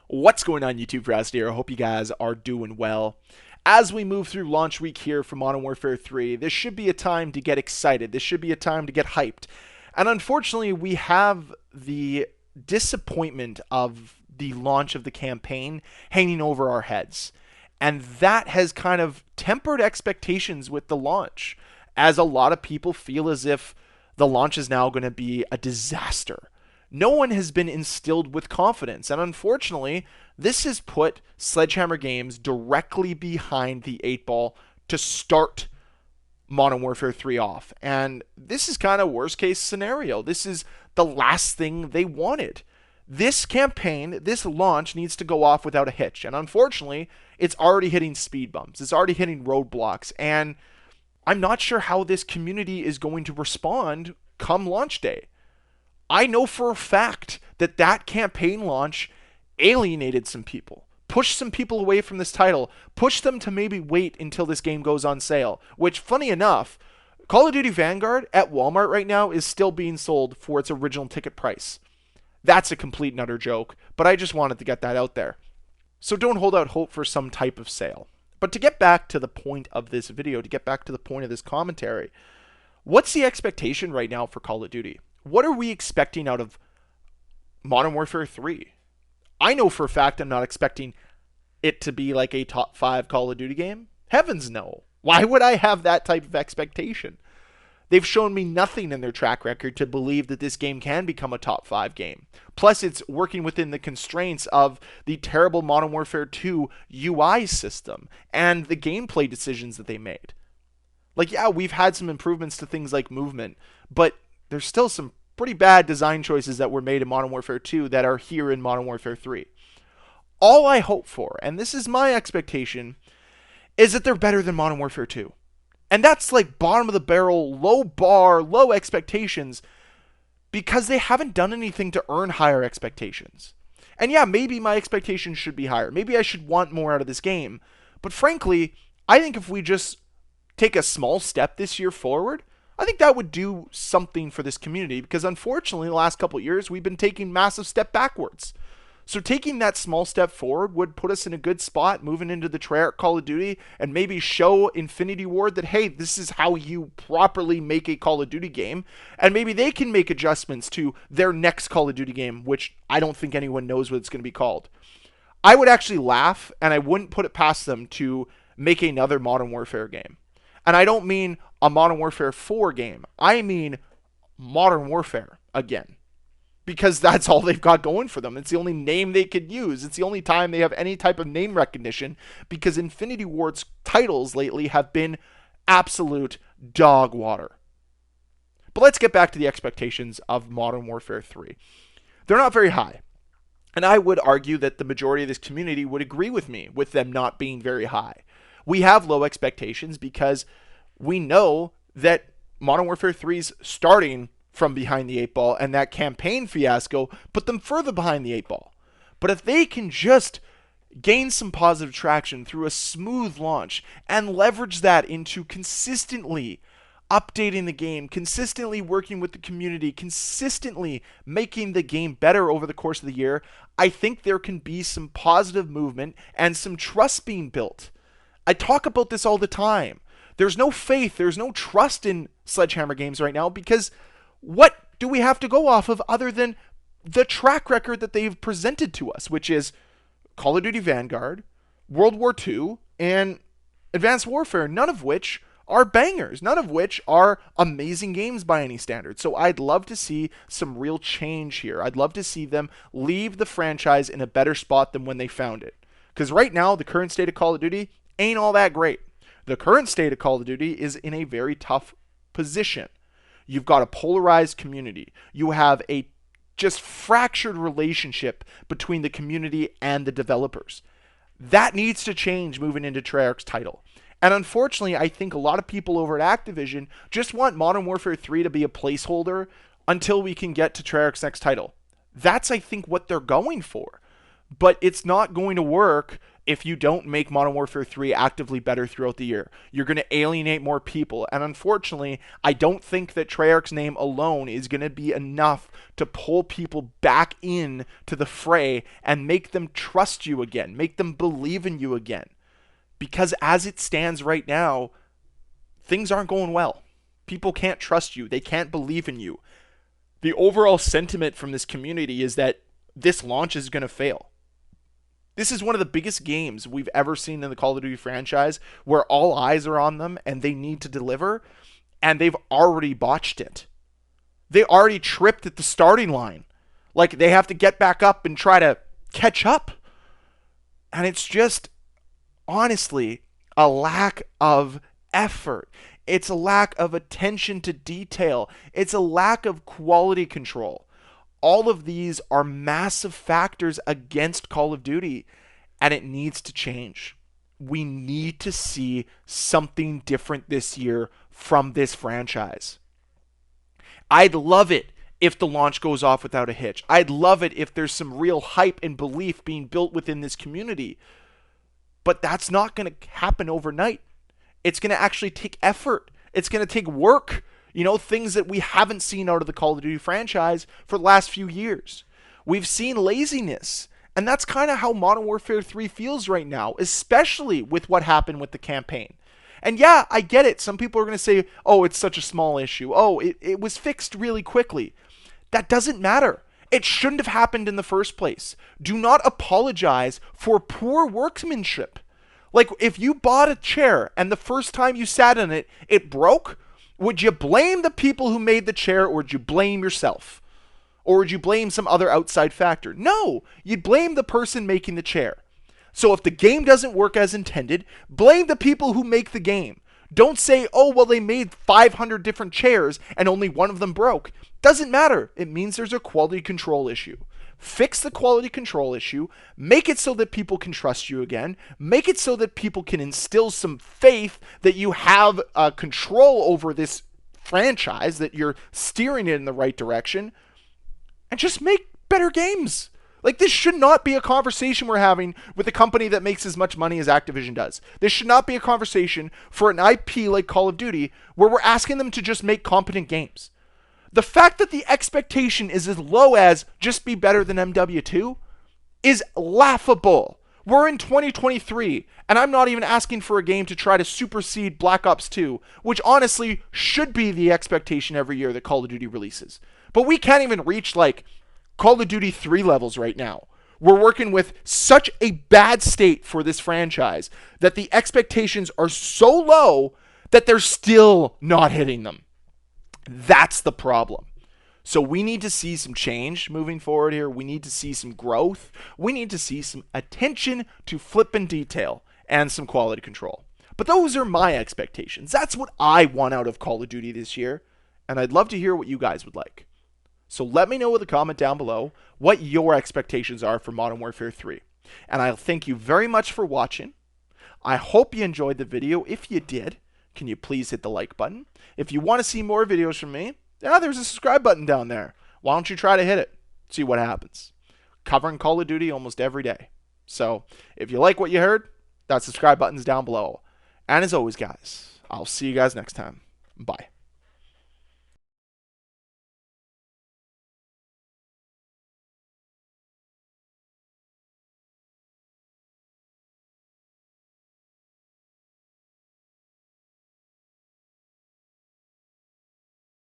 What's going on, YouTube? Ferocity here. I hope you guys are doing well. As we move through launch week here for Modern Warfare 3, this should be a time to get excited. This should be a time to get hyped. And unfortunately, we have the disappointment of the launch of the campaign hanging over our heads. And that has kind of tempered expectations with the launch, as a lot of people feel as if the launch is now going to be a disaster. No one has been instilled with confidence, and unfortunately, this has put Sledgehammer Games directly behind the 8 ball to start Modern Warfare 3 off. And this is kind of worst case scenario. This is the last thing they wanted. This campaign, this launch needs to go off without a hitch. And unfortunately, it's already hitting speed bumps. It's already hitting roadblocks. And I'm not sure how this community is going to respond come launch day. I know for a fact that that campaign launch alienated some people, pushed some people away from this title, pushed them to maybe wait until this game goes on sale, which, funny enough, Call of Duty Vanguard at Walmart right now is still being sold for its original ticket price. That's a complete and utter joke, but I just wanted to get that out there. So don't hold out hope for some type of sale. But to get back to the point of this video, to get back to the point of this commentary, what's the expectation right now for Call of Duty? What are we expecting out of Modern Warfare 3? I know for a fact I'm not expecting it to be like a top 5 Call of Duty game. Heavens no. Why would I have that type of expectation? They've shown me nothing in their track record to believe that this game can become a top 5 game. Plus, it's working within the constraints of the terrible Modern Warfare 2 UI system and the gameplay decisions that they made. Like, yeah, we've had some improvements to things like movement, but there's still some pretty bad design choices that were made in Modern Warfare 2 that are here in Modern Warfare 3. All I hope for, and this is my expectation, is that they're better than Modern Warfare 2. And that's like bottom of the barrel, low bar, low expectations, because they haven't done anything to earn higher expectations. And yeah, maybe my expectations should be higher. Maybe I should want more out of this game. But frankly, I think if we just take a small step this year forward, I think that would do something for this community, because unfortunately, the last couple of years, we've been taking massive step backwards. So taking that small step forward would put us in a good spot moving into the Treyarch Call of Duty, and maybe show Infinity Ward that, hey, this is how you properly make a Call of Duty game, and maybe they can make adjustments to their next Call of Duty game, which I don't think anyone knows what it's going to be called. I would actually laugh, and I wouldn't put it past them to make another Modern Warfare game. And I don't mean a Modern Warfare 4 game. I mean Modern Warfare again. Because that's all they've got going for them. It's the only name they could use. It's the only time they have any type of name recognition, because Infinity Ward's titles lately have been absolute dog water. But let's get back to the expectations of Modern Warfare 3. They're not very high. And I would argue that the majority of this community would agree with me with them not being very high. We have low expectations because we know that Modern Warfare 3's starting from behind the 8 ball, and that campaign fiasco put them further behind the 8 ball. But if they can just gain some positive traction through a smooth launch and leverage that into consistently updating the game, consistently working with the community, consistently making the game better over the course of the year, I think there can be some positive movement and some trust being built. I talk about this all the time. There's no faith, there's no trust in Sledgehammer Games right now, because what do we have to go off of other than the track record that they've presented to us, which is Call of Duty Vanguard, World War II, and Advanced Warfare, none of which are bangers, none of which are amazing games by any standard. So I'd love to see some real change here. I'd love to see them leave the franchise in a better spot than when they found it. Because right now, the current state of Call of Duty ain't all that great. The current state of Call of Duty is in a very tough position. You've got a polarized community. You have a just fractured relationship between the community and the developers. That needs to change moving into Treyarch's title. And unfortunately, I think a lot of people over at Activision just want Modern Warfare 3 to be a placeholder until we can get to Treyarch's next title. That's, I think, what they're going for. But it's not going to work if you don't make Modern Warfare 3 actively better throughout the year. You're going to alienate more people. And unfortunately, I don't think that Treyarch's name alone is going to be enough to pull people back in to the fray and make them trust you again, make them believe in you again. Because as it stands right now, things aren't going well. People can't trust you. They can't believe in you. The overall sentiment from this community is that this launch is going to fail. This is one of the biggest games we've ever seen in the Call of Duty franchise where all eyes are on them and they need to deliver, and they've already botched it. They already tripped at the starting line. Like, they have to get back up and try to catch up. And it's just, honestly, a lack of effort. It's a lack of attention to detail. It's a lack of quality control. All of these are massive factors against Call of Duty, and it needs to change. We need to see something different this year from this franchise. I'd love it if the launch goes off without a hitch. I'd love it if there's some real hype and belief being built within this community. But that's not going to happen overnight. It's going to actually take effort. It's going to take work. Things that we haven't seen out of the Call of Duty franchise for the last few years. We've seen laziness. And that's kind of how Modern Warfare 3 feels right now, especially with what happened with the campaign. And yeah, I get it. Some people are going to say, oh, it's such a small issue. Oh, it was fixed really quickly. That doesn't matter. It shouldn't have happened in the first place. Do not apologize for poor workmanship. Like, if you bought a chair and the first time you sat in it, it broke, would you blame the people who made the chair, or would you blame yourself? Or would you blame some other outside factor? No, you'd blame the person making the chair. So if the game doesn't work as intended, blame the people who make the game. Don't say, oh, well, they made 500 different chairs and only one of them broke. Doesn't matter. It means there's a quality control issue. Fix the quality control issue. Make it so that people can trust you again. Make it so that people can instill some faith that you have control over this franchise, that you're steering it in the right direction. And just make better games. Like, this should not be a conversation we're having with a company that makes as much money as Activision does. This should not be a conversation for an IP like Call of Duty where we're asking them to just make competent games. The fact that the expectation is as low as just be better than MW2 is laughable. We're in 2023, and I'm not even asking for a game to try to supersede Black Ops 2, which honestly should be the expectation every year that Call of Duty releases. But we can't even reach, like, Call of Duty 3 levels right now. We're working with such a bad state for this franchise that the expectations are so low that they're still not hitting them. That's the problem. So we need to see some change moving forward here. We need to see some growth. We need to see some attention to flip and detail and some quality control. But those are my expectations. That's what I want out of Call of Duty this year. And I'd love to hear what you guys would like. So let me know with a comment down below what your expectations are for Modern Warfare 3. And I'll thank you very much for watching. I hope you enjoyed the video. If you did, can you please hit the like button? If you want to see more videos from me, there's a subscribe button down there. Why don't you try to hit it? See what happens. Covering Call of Duty almost every day. So if you like what you heard, that subscribe button's down below. And as always, guys, I'll see you guys next time. Bye.